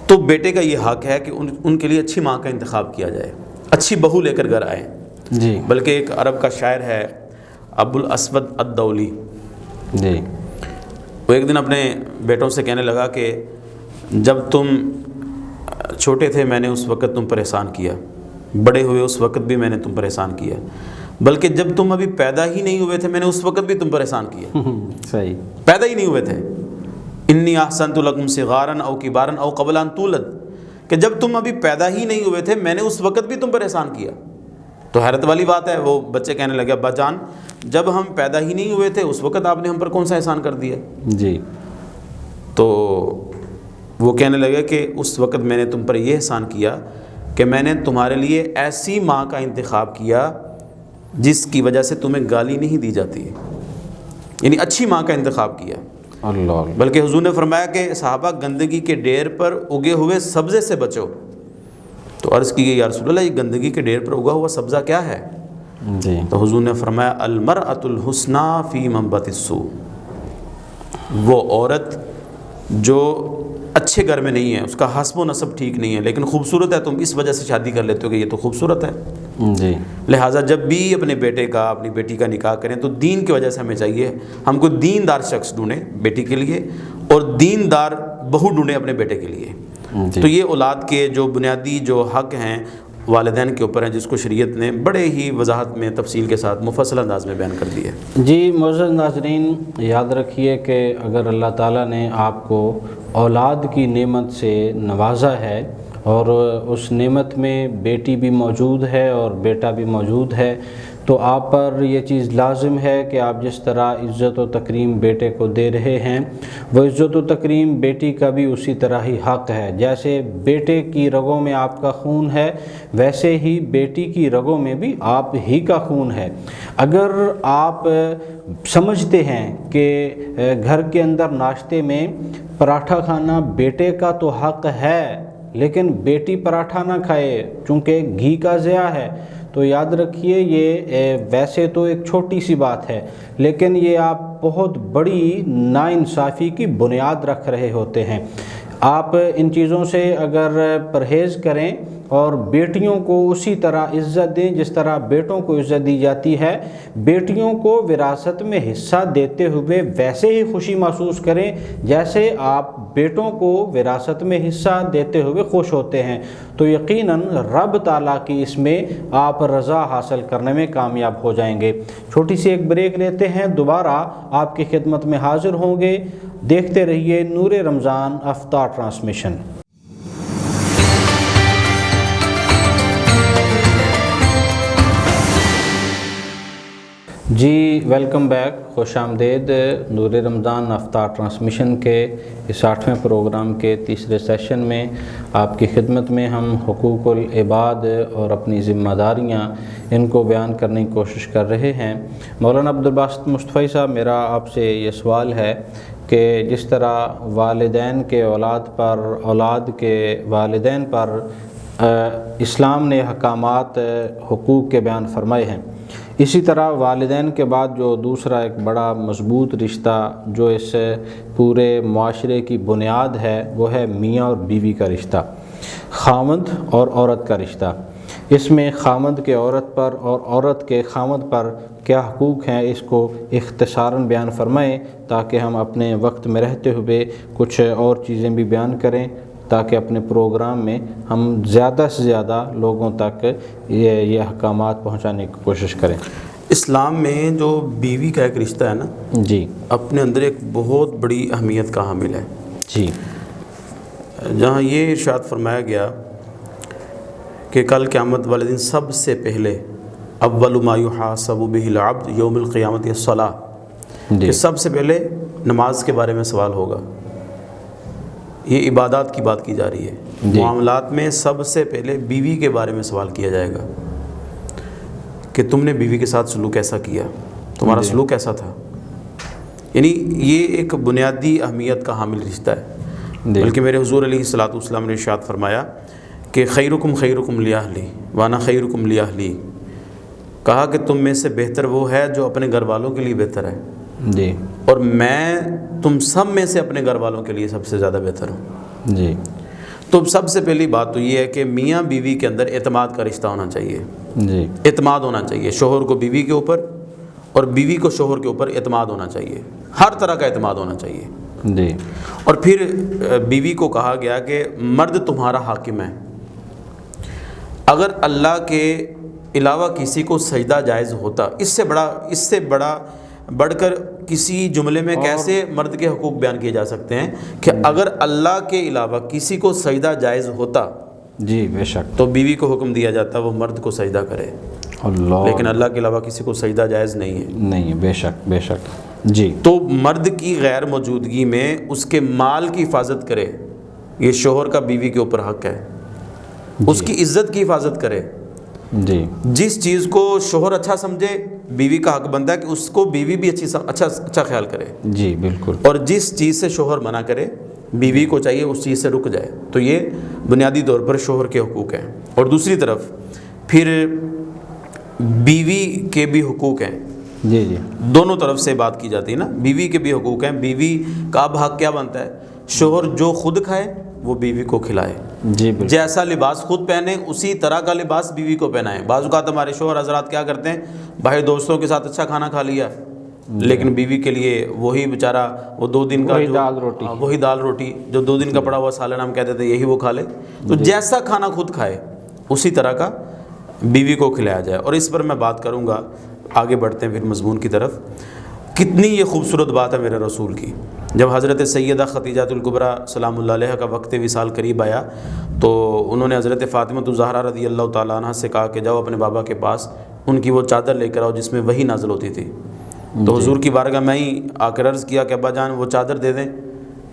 تو بیٹے کا یہ حق ہے کہ ان کے لیے اچھی ماں کا انتخاب کیا جائے، اچھی بہو لے کر گھر آئیں. جی. بلکہ ایک عرب کا شاعر ہے ابو الاسود الدولی، جی. وہ ایک دن اپنے بیٹوں سے کہنے لگا کہ جب تم چھوٹے تھے میں نے اس وقت تم پر احسان کیا، بڑے ہوئے اس وقت بھی میں نے تم پر احسان کیا، بلکہ جب تم ابھی پیدا ہی نہیں ہوئے تھے میں نے اس وقت بھی تم پر احسان کیا. صحیح. پیدا ہی نہیں ہوئے تھے. انی احسنت لکم صغارا او کبارا او قبل ان تولد، کہ جب تم ابھی پیدا ہی نہیں ہوئے تھے میں نے اس وقت بھی تم پر احسان کیا. تو حیرت والی بات ہے. وہ بچے کہنے لگے ابا جان جب ہم پیدا ہی نہیں ہوئے تھے اس وقت آپ نے ہم پر کون سا احسان کر دیا؟ جی. تو وہ کہنے لگے کہ اس وقت میں نے تم پر یہ احسان کیا کہ میں نے تمہارے لیے ایسی ماں کا انتخاب کیا جس کی وجہ سے تمہیں گالی نہیں دی جاتی، یعنی اچھی ماں کا انتخاب کیا. اللہ. بلکہ حضور نے فرمایا کہ صحابہ گندگی کے ڈھیر پر اگے ہوئے سبزے سے بچو. تو عرض کی گئی یا رسول اللہ یہ گندگی کے ڈھیر پر اگا ہوا سبزہ کیا ہے؟ جی. تو حضور نے فرمایا المرأۃ الحسنی فی منبت السوء، وہ عورت جو اچھے گھر میں نہیں ہے، اس کا حسب و نسب ٹھیک نہیں ہے لیکن خوبصورت ہے، تم اس وجہ سے شادی کر لیتے ہو کہ یہ تو خوبصورت ہے. جی. لہٰذا جب بھی اپنے بیٹے کا، اپنی بیٹی کا نکاح کریں تو دین کی وجہ سے ہمیں چاہیے ہم کو دیندار شخص ڈھونڈیں بیٹی کے لیے اور دیندار بہو ڈھونڈیں اپنے بیٹے کے لیے. جی. تو یہ اولاد کے جو بنیادی جو حق ہیں والدین کے اوپر ہیں، جس کو شریعت نے بڑے ہی وضاحت میں تفصیل کے ساتھ مفصل انداز میں بیان کر دیا ہے. جی معزز ناظرین، یاد رکھیے کہ اگر اللہ تعالیٰ نے آپ کو اولاد کی نعمت سے نوازا ہے اور اس نعمت میں بیٹی بھی موجود ہے اور بیٹا بھی موجود ہے، تو آپ پر یہ چیز لازم ہے کہ آپ جس طرح عزت و تکریم بیٹے کو دے رہے ہیں وہ عزت و تکریم بیٹی کا بھی اسی طرح ہی حق ہے. جیسے بیٹے کی رگوں میں آپ کا خون ہے ویسے ہی بیٹی کی رگوں میں بھی آپ ہی کا خون ہے. اگر آپ سمجھتے ہیں کہ گھر کے اندر ناشتے میں پراٹھا کھانا بیٹے کا تو حق ہے لیکن بیٹی پراٹھا نہ کھائے چونکہ گھی کا ضیاع ہے، تو یاد رکھیے یہ ویسے تو ایک چھوٹی سی بات ہے لیکن یہ آپ بہت بڑی ناانصافی کی بنیاد رکھ رہے ہوتے ہیں. آپ ان چیزوں سے اگر پرہیز کریں اور بیٹیوں کو اسی طرح عزت دیں جس طرح بیٹوں کو عزت دی جاتی ہے، بیٹیوں کو وراثت میں حصہ دیتے ہوئے ویسے ہی خوشی محسوس کریں جیسے آپ بیٹوں کو وراثت میں حصہ دیتے ہوئے خوش ہوتے ہیں، تو یقیناً رب تعالیٰ کی اس میں آپ رضا حاصل کرنے میں کامیاب ہو جائیں گے. چھوٹی سی ایک بریک لیتے ہیں، دوبارہ آپ کی خدمت میں حاضر ہوں گے. دیکھتے رہیے نور رمضان افطار ٹرانسمیشن. جی ویلکم بیک، خوش آمدید. نور رمضان افطار ٹرانسمیشن کے اس 8ویں پروگرام کے تیسرے سیشن میں آپ کی خدمت میں ہم حقوق العباد اور اپنی ذمہ داریاں ان کو بیان کرنے کی کوشش کر رہے ہیں. مولانا عبدالباسط مصطفی صاحب، میرا آپ سے یہ سوال ہے کہ جس طرح والدین کے اولاد کے والدین پر اسلام نے احکامات حقوق کے بیان فرمائے ہیں، اسی طرح والدین کے بعد جو دوسرا ایک بڑا مضبوط رشتہ جو اس پورے معاشرے کی بنیاد ہے وہ ہے میاں اور بیوی کا رشتہ، خاوند اور عورت کا رشتہ. اس میں خامد کے عورت پر اور عورت کے خامد پر کیا حقوق ہیں اس کو اختصاراً بیان فرمائیں، تاکہ ہم اپنے وقت میں رہتے ہوئے کچھ اور چیزیں بھی بیان کریں، تاکہ اپنے پروگرام میں ہم زیادہ سے زیادہ لوگوں تک یہ احکامات پہنچانے کی کوشش کریں۔ اسلام میں جو بیوی کا ایک رشتہ ہے نا، جی اپنے اندر ایک بہت بڑی اہمیت کا حامل ہے۔ جی، جہاں یہ ارشاد فرمایا گیا کہ کل قیامت والے دن سب سے پہلے اول ما یحاسب بہ العبد یوم القیامت الصلاۃ، کہ سب سے پہلے نماز کے بارے میں سوال ہوگا۔ یہ عبادات کی بات کی جا رہی ہے۔ معاملات میں سب سے پہلے بیوی کے بارے میں سوال کیا جائے گا کہ تم نے بیوی کے ساتھ سلوک کیسا کیا، تمہارا سلوک کیسا تھا۔ یعنی یہ ایک بنیادی اہمیت کا حامل رشتہ ہے۔ بلکہ میرے حضور علیہ الصلوۃ والسلام نے ارشاد فرمایا کہ خیرکم خیرکم لاہلی وانا خیرکم لاہلی، کہا کہ تم میں سے بہتر وہ ہے جو اپنے گھر والوں کے لیے بہتر ہے، جی، اور میں تم سب میں سے اپنے گھر والوں کے لیے سب سے زیادہ بہتر ہوں۔ جی، تو سب سے پہلی بات تو یہ ہے کہ میاں بیوی کے اندر اعتماد کا رشتہ ہونا چاہیے۔ جی، اعتماد ہونا چاہیے، شوہر کو بیوی کے اوپر اور بیوی کو شوہر کے اوپر اعتماد ہونا چاہیے، ہر طرح کا اعتماد ہونا چاہیے۔ جی، اور پھر بیوی کو کہا گیا کہ مرد تمہارا حاکم ہے، اگر اللہ کے علاوہ کسی کو سجدہ جائز ہوتا، اس سے بڑھ کر کسی جملے میں کیسے مرد کے حقوق بیان کیے جا سکتے ہیں کہ اگر اللہ کے علاوہ کسی کو سجدہ جائز ہوتا، جی، بے شک، تو بیوی کو حکم دیا جاتا وہ مرد کو سجدہ کرے، اللہ، لیکن اللہ کے علاوہ کسی کو سجدہ جائز نہیں ہے۔ نہیں، بے شک، بے شک، جی، تو مرد کی غیر موجودگی میں اس کے مال کی حفاظت کرے، یہ شوہر کا بیوی کے اوپر حق ہے۔ اس کی عزت کی حفاظت کرے، جی، جس چیز کو شوہر اچھا سمجھے بیوی کا حق بنتا ہے کہ اس کو بیوی بھی اچھا خیال کرے، جی، بالکل، اور جس چیز سے شوہر منع کرے بیوی کو چاہیے اس چیز سے رک جائے۔ تو یہ بنیادی طور پر شوہر کے حقوق ہیں۔ اور دوسری طرف پھر بیوی کے بھی حقوق ہیں، جی، جی، دونوں طرف سے بات کی جاتی ہے نا، بیوی کے بھی حقوق ہیں۔ بیوی کا اب حق کیا بنتا ہے؟ شوہر جو خود کھائے وہ بیوی کو کھلائے، جی، بالکل، جیسا لباس خود پہنے اسی طرح کا لباس بیوی کو پہنائے۔ بعض اوقات ہمارے شوہر حضرات کیا کرتے ہیں، بھائی دوستوں کے ساتھ اچھا کھانا کھا لیا، لیکن بیوی کے لیے وہی بیچارہ وہ 2 دن کا وہی دال روٹی، وہی دال روٹی جو 2 دن کا پڑا ہوا سالن ہم کہتے تھے یہی وہ کھا لے۔ تو جیسا کھانا خود کھائے اسی طرح کا بیوی کو کھلایا جائے۔ اور اس پر میں بات کروں گا، آگے بڑھتے ہیں پھر مضمون کی طرف۔ کتنی یہ خوبصورت بات ہے میرے رسول کی۔ جب حضرت سیدہ خدیجہ الکبریٰ سلام اللہ علیہ کا وقت وصال قریب آیا تو انہوں نے حضرت فاطمہ الزہرا رضی اللہ تعالیٰ عنہ سے کہا کہ جاؤ اپنے بابا کے پاس ان کی وہ چادر لے کر آؤ جس میں وحی نازل ہوتی تھی۔ تو حضور کی بارگاہ میں ہی آ کر عرض کیا کہ ابا جان وہ چادر دے دیں۔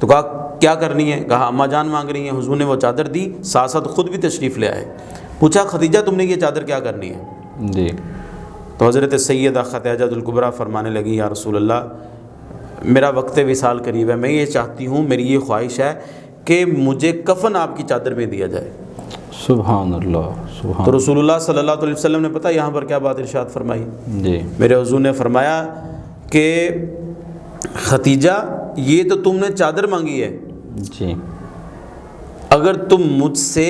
تو کہا کیا کرنی ہے؟ کہا اماں جان مانگ رہی ہیں۔ حضور نے وہ چادر دی، ساتھ ساتھ خود بھی تشریف لے آئے۔ پوچھا خدیجہ تم نے یہ چادر کیا کرنی ہے؟ جی، تو حضرت سیدہ خدیجہ الکبریٰ فرمانے لگی یا رسول اللہ میرا وقت وصال قریب ہے، میں یہ چاہتی ہوں، میری یہ خواہش ہے کہ مجھے کفن آپ کی چادر میں دیا جائے۔ سبحان اللہ، سبحان، تو رسول اللہ صلی اللہ علیہ وسلم نے پتہ یہاں پر کیا بات ارشاد فرمائی؟ جی، میرے حضور نے فرمایا کہ خدیجہ یہ تو تم نے چادر مانگی ہے، جی، اگر تم مجھ سے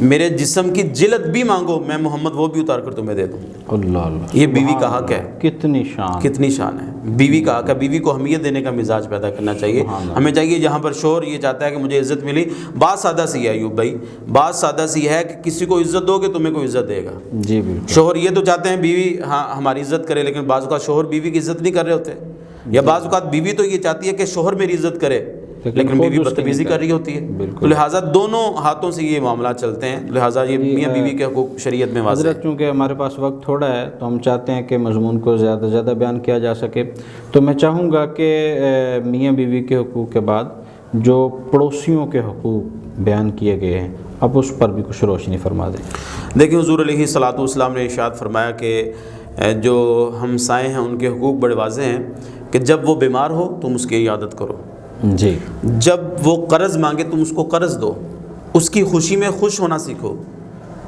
میرے جسم کی جلد بھی مانگو میں محمد وہ بھی اتار کر تمہیں دے دوں۔ اللہ، اللہ، یہ بیوی کا حق ہے۔ کتنی شان، کتنی شان ہے بیوی کا حق ہے۔ بیوی کو اہمیت دینے کا مزاج پیدا کرنا چاہیے۔ ہمیں چاہیے جہاں پر شوہر یہ چاہتا ہے کہ مجھے عزت ملی، بات سادہ سی ہے ایوب بھائی، بات سادہ سی ہے کہ کسی کو عزت دو گے تمہیں کوئی عزت دے گا۔ جی، بالکل، شوہر یہ تو چاہتے ہیں بیوی ہاں ہماری عزت کرے، لیکن بعض اوقات شوہر بیوی کی عزت نہیں کر رہے ہوتے، یا بعض اوقات بیوی تو یہ چاہتی ہے کہ شوہر میری عزت کرے لیکن بیوی بدتمیزی کر رہی ہوتی ہے۔ تو لہٰذا دونوں ہاتھوں سے یہ معاملات چلتے ہیں، لہٰذا یہ میاں بیوی کے حقوق شریعت میں واضح ہے۔ حضرت چونکہ ہمارے پاس وقت تھوڑا ہے تو ہم چاہتے ہیں کہ مضمون کو زیادہ سے زیادہ بیان کیا جا سکے، تو میں چاہوں گا کہ میاں بیوی کے حقوق کے بعد جو پڑوسیوں کے حقوق بیان کیے گئے ہیں اب اس پر بھی کچھ روشنی فرما دیں۔ دیکھیں حضور علیہ الصلوۃ والسلام نے ارشاد فرمایا کہ جو ہمسائے ہیں ان کے حقوق بڑے واضح ہیں کہ جب وہ بیمار ہو تم اس کی عیادت کرو، جی، جب وہ قرض مانگے تم اس کو قرض دو، اس کی خوشی میں خوش ہونا سیکھو،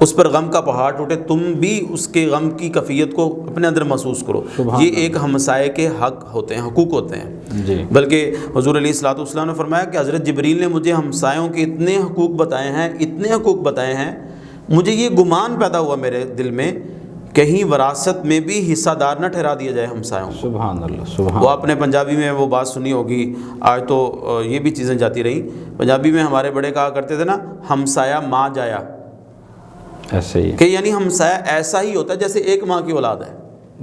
اس پر غم کا پہاڑ ٹوٹے تم بھی اس کے غم کی کیفیت کو اپنے اندر محسوس کرو۔ یہ ایک ہمسائے کے حق ہوتے ہیں، حقوق ہوتے ہیں۔ جی، بلکہ حضور علیہ الصلوۃ والسلام نے فرمایا کہ حضرت جبریل نے مجھے ہمسایوں کے اتنے حقوق بتائے ہیں، اتنے حقوق بتائے ہیں مجھے یہ گمان پیدا ہوا میرے دل میں کہیں وراثت میں بھی حصہ دار نہ ٹھہرا دیا جائے ہمسایوں کو۔ سبحان اللہ، سبحان وہ آپ نے پنجابی میں وہ بات سنی ہوگی، آج تو یہ بھی چیزیں جاتی رہیں، پنجابی میں ہمارے بڑے کہا کرتے تھے نا، ہمسایا ماں جایا، ایسے ہی کہ یعنی ہمسایا ایسا ہی ہوتا ہے جیسے ایک ماں کی اولاد ہے۔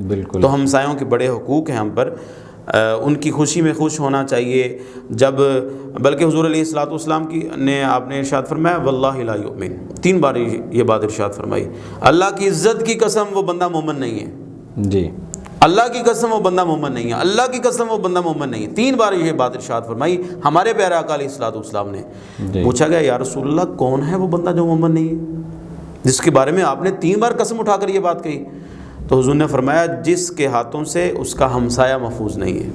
بالکل۔ تو ہمسایوں کے بڑے حقوق ہیں ہم پر، ان کی خوشی میں خوش ہونا چاہیے۔ جب بلکہ حضور علیہ الصلوۃ والسلام نے آپ نے ارشاد فرمایا واللہ لا یؤمن، 3 بار یہ بات ارشاد فرمائی، اللہ کی عزت کی قسم وہ بندہ مومن نہیں ہے، جی، اللہ کی قسم وہ بندہ مومن نہیں ہے، اللہ کی قسم وہ بندہ مومن نہیں ہے، 3 بار یہ بات ارشاد فرمائی ہمارے پیارے آقا علیہ الصلوۃ والسلام نے۔ جی، پوچھا گیا یا رسول اللہ کون ہے وہ بندہ جو مومن نہیں ہے جس کے بارے میں آپ نے 3 بار قسم اٹھا کر یہ بات کہی؟ تو حضور نے فرمایا جس کے ہاتھوں سے اس کا ہمسایہ محفوظ نہیں ہے،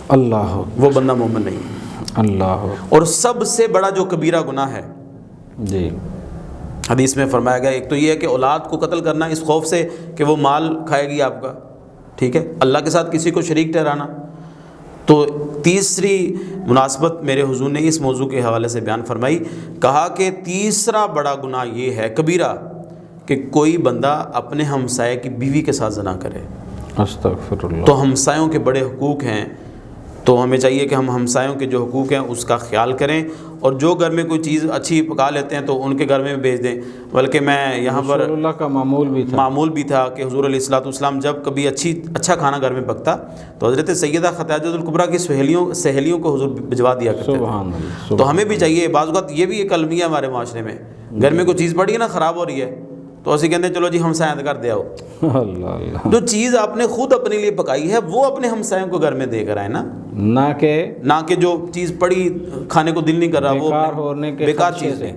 اللہ وہ بندہ مومن نہیں ہے۔ اللہ، اور سب سے بڑا جو کبیرہ گناہ ہے، جی، حدیث میں فرمایا گیا، ایک تو یہ ہے کہ اولاد کو قتل کرنا اس خوف سے کہ وہ مال کھائے گی آپ کا، ٹھیک ہے، اللہ کے ساتھ کسی کو شریک ٹھہرانا۔ تو تیسری مناسبت میرے حضور نے اس موضوع کے حوالے سے بیان فرمائی، کہا کہ تیسرا بڑا گناہ یہ ہے کبیرہ کہ کوئی بندہ اپنے ہمسائے کی بیوی کے ساتھ زنا کرے۔ استغفر اللہ۔ تو ہمسایوں کے بڑے حقوق ہیں، تو ہمیں چاہیے کہ ہم ہمسایوں کے جو حقوق ہیں اس کا خیال کریں، اور جو گھر میں کوئی چیز اچھی پکا لیتے ہیں تو ان کے گھر میں بھی بھیج دیں۔ بلکہ میں یہاں پر رسول اللہ کا معمول بھی تھا کہ حضور علیہ الصلوۃ والسلام جب کبھی اچھا کھانا گھر میں پکتا تو حضرت سیدہ خدیجہ الکبریٰ کی سہیلیوں کو حضور بھجوا دیا کرتے سبحان تھے۔ اللہ، تو ہمیں بھی چاہیے، بعض اوقات یہ بھی ایک المیہ ہمارے معاشرے میں، گھر میں کوئی چیز پڑی ہے نا خراب ہو رہی ہے تو اسی کہتے ہیں چلو جی ہمسایہ کر دے آؤ۔ اللہ اللہ، جو چیز آپ نے خود اپنے لیے پکائی ہے وہ اپنے ہمسایوں کو گھر میں دے کر آئے نا، نہ کہ جو چیز پڑی کھانے کو دل نہیں کر رہا وہ بیکار چیز ہے،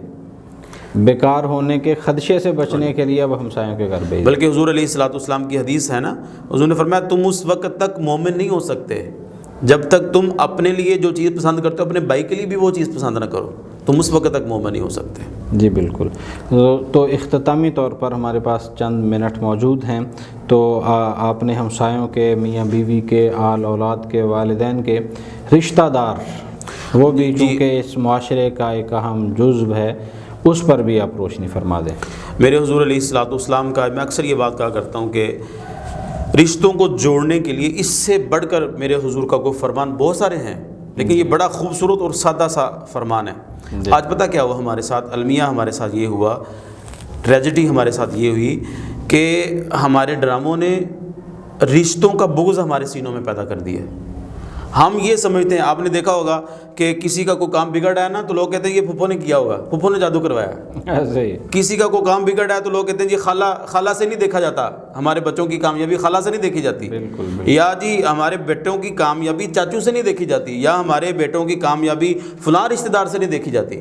بیکار ہونے کے خدشے سے بچنے کے لیے اب ہمسایوں کے گھر بھیج۔ بلکہ حضور علیہ الصلوۃ والسلام کی حدیث ہے نا، حضور نے فرمایا تم اس وقت تک مومن نہیں ہو سکتے جب تک تم اپنے لیے جو چیز پسند کرتے ہو اپنے بھائی کے لیے بھی وہ چیز پسند نہ کرو، تم اس وقت تک مومن نہیں ہو سکتے۔ جی بالکل۔ تو اختتامی طور پر ہمارے پاس چند منٹ موجود ہیں، تو آپ نے ہمسایوں کے، میاں بیوی کے، آل اولاد کے، والدین کے، رشتہ دار وہ بھی چونکہ اس معاشرے کا ایک اہم جزو ہے، اس پر بھی آپ روشنی فرما دیں۔ میرے حضور علیہ الصلوۃ والسلام کا میں اکثر یہ بات کہا کرتا ہوں کہ رشتوں کو جوڑنے کے لیے اس سے بڑھ کر میرے حضور کا کوئی فرمان بہت سارے ہیں، لیکن یہ بڑا خوبصورت اور سادہ سا فرمان ہے۔ آج پتہ کیا ہوا ہمارے ساتھ، المیہ ہمارے ساتھ یہ ہوا، ٹریجڈی ہمارے ساتھ یہ ہوئی کہ ہمارے ڈراموں نے رشتوں کا بغض ہمارے سینوں میں پیدا کر دیا۔ ہم یہ سمجھتے ہیں، آپ نے دیکھا ہوگا کہ کسی کا کوئی کام بگڑ رہا ہے نا تو لوگ کہتے ہیں یہ پھپھو نے کیا ہوگا، پھپھو نے جادو کروایا۔ ایسے ہی کسی کا کوئی کام بگڑ رہا ہے تو لوگ کہتے ہیں جی خالہ سے نہیں دیکھا جاتا، ہمارے بچوں کی کامیابی خالہ سے نہیں دیکھی جاتی، یا جی ہمارے بیٹوں کی کامیابی چاچو سے نہیں دیکھی جاتی، یا ہمارے بیٹوں کی کامیابی فلاں رشتہ دار سے نہیں دیکھی جاتی۔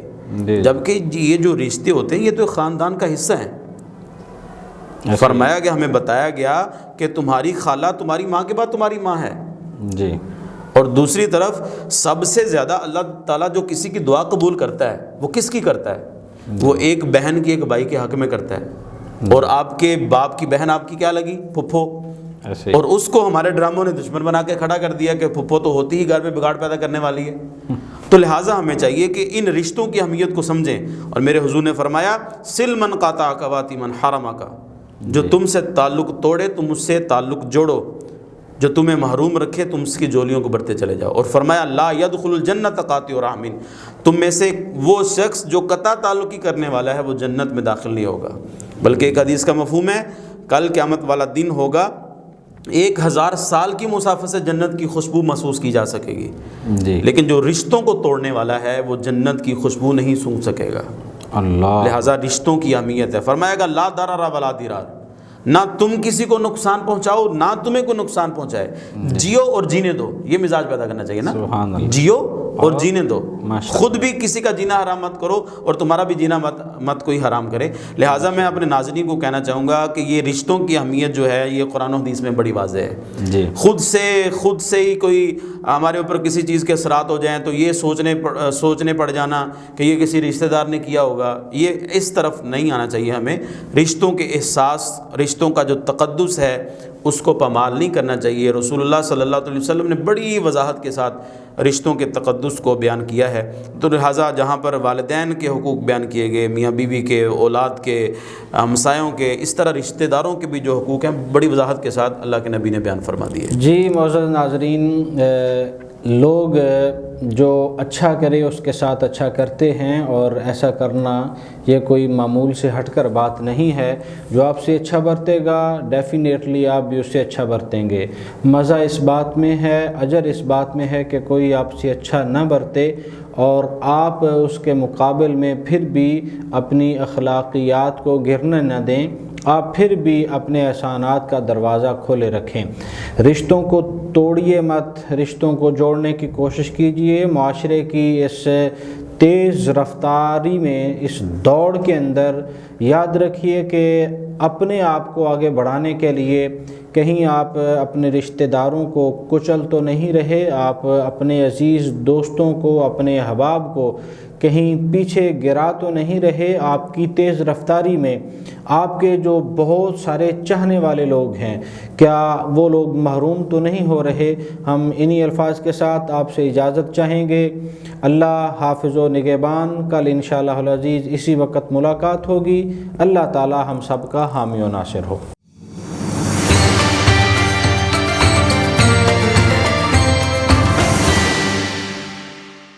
جبکہ یہ جو رشتے ہوتے ہیں یہ تو خاندان کا حصہ ہیں۔ فرمایا گیا، ہمیں بتایا گیا کہ تمہاری خالہ تمہاری ماں کے بعد تمہاری ماں ہے جی، اور دوسری طرف سب سے زیادہ اللہ تعالیٰ جو کسی کی دعا قبول کرتا ہے وہ کس کی کرتا ہے؟ وہ ایک بہن کی ایک بھائی کے حق میں کرتا ہے، اور آپ کے باپ کی بہن آپ کی کیا لگی؟ پھپھو۔ اور اس کو ہمارے ڈراموں نے دشمن بنا کے کھڑا کر دیا کہ پھپھو تو ہوتی ہی گھر میں بگاڑ پیدا کرنے والی ہے۔ تو لہٰذا ہمیں چاہیے کہ ان رشتوں کی اہمیت کو سمجھیں، اور میرے حضور نے فرمایا سل من قاطعک واتی من حرمک، جو تم سے تعلق توڑے تم اس سے تعلق جوڑو، جو تمہیں محروم رکھے تم اس کی جولیوں کو بڑھتے چلے جاؤ۔ اور فرمایا لا يدخل الجنت قاطع رحم، تم میں سے وہ شخص جو قطع تعلقی کرنے والا ہے وہ جنت میں داخل نہیں ہوگا۔ بلکہ ایک حدیث کا مفہوم ہے کل قیامت والا دن ہوگا 1000 سال کی مسافت سے جنت کی خوشبو محسوس کی جا سکے گی، لیکن جو رشتوں کو توڑنے والا ہے وہ جنت کی خوشبو نہیں سونگھ سکے گا۔ اللہ، لہٰذا رشتوں کی اہمیت ہے۔ فرمایا گا لا ضرر ولا ضرار، نہ تم کسی کو نقصان پہنچاؤ نہ تمہیں کوئی نقصان پہنچائے، جیو اور جینے دو، یہ مزاج پیدا کرنا چاہیے نا، جیو اور جینے دو، خود بھی کسی کا جینا حرام مت کرو اور تمہارا بھی جینا مت کوئی حرام کرے۔ لہٰذا میں اپنے ناظرین کو کہنا چاہوں گا کہ یہ رشتوں کی اہمیت جو ہے یہ قرآن و حدیث میں بڑی واضح ہے۔ خود سے ہی کوئی ہمارے اوپر کسی چیز کے اثرات ہو جائیں تو یہ سوچنے پڑ جانا کہ یہ کسی رشتہ دار نے کیا ہوگا، یہ اس طرف نہیں آنا چاہیے ہمیں۔ رشتوں کے احساس، رشتوں کا جو تقدس ہے اس کو پامال نہیں کرنا چاہیے۔ رسول اللہ صلی اللہ علیہ وسلم نے بڑی وضاحت کے ساتھ رشتوں کے تقدس کو بیان کیا ہے، تو لہٰذا جہاں پر والدین کے حقوق بیان کیے گئے، میاں بیوی کے، اولاد کے، ہمسایوں کے، اس طرح رشتہ داروں کے بھی جو حقوق ہیں بڑی وضاحت کے ساتھ اللہ کے نبی نے بیان فرما دیے۔ جی معزز ناظرین، لوگ جو اچھا کرے اس کے ساتھ اچھا کرتے ہیں، اور ایسا کرنا یہ کوئی معمول سے ہٹ کر بات نہیں ہے۔ جو آپ سے اچھا برتے گا ڈیفینیٹلی آپ بھی اس سے اچھا برتیں گے۔ مزہ اس بات میں ہے، اجر اس بات میں ہے کہ کوئی آپ سے اچھا نہ برتے اور آپ اس کے مقابل میں پھر بھی اپنی اخلاقیات کو گرنے نہ دیں، آپ پھر بھی اپنے احسانات کا دروازہ کھولے رکھیں۔ رشتوں کو توڑیے مت، رشتوں کو جوڑنے کی کوشش کیجیے۔ معاشرے کی اس تیز رفتاری میں، اس دوڑ کے اندر یاد رکھیے کہ اپنے آپ کو آگے بڑھانے کے لیے کہیں آپ اپنے رشتہ داروں کو کچل تو نہیں رہے، آپ اپنے عزیز دوستوں کو، اپنے احباب کو کہیں پیچھے گرا تو نہیں رہے۔ آپ کی تیز رفتاری میں آپ کے جو بہت سارے چاہنے والے لوگ ہیں، کیا وہ لوگ محروم تو نہیں ہو رہے؟ ہم انہی الفاظ کے ساتھ آپ سے اجازت چاہیں گے۔ اللہ حافظ و نگہبان۔ کل انشاءاللہ العزیز اسی وقت ملاقات ہوگی۔ اللہ تعالی ہم سب کا حامی و ناصر ہو۔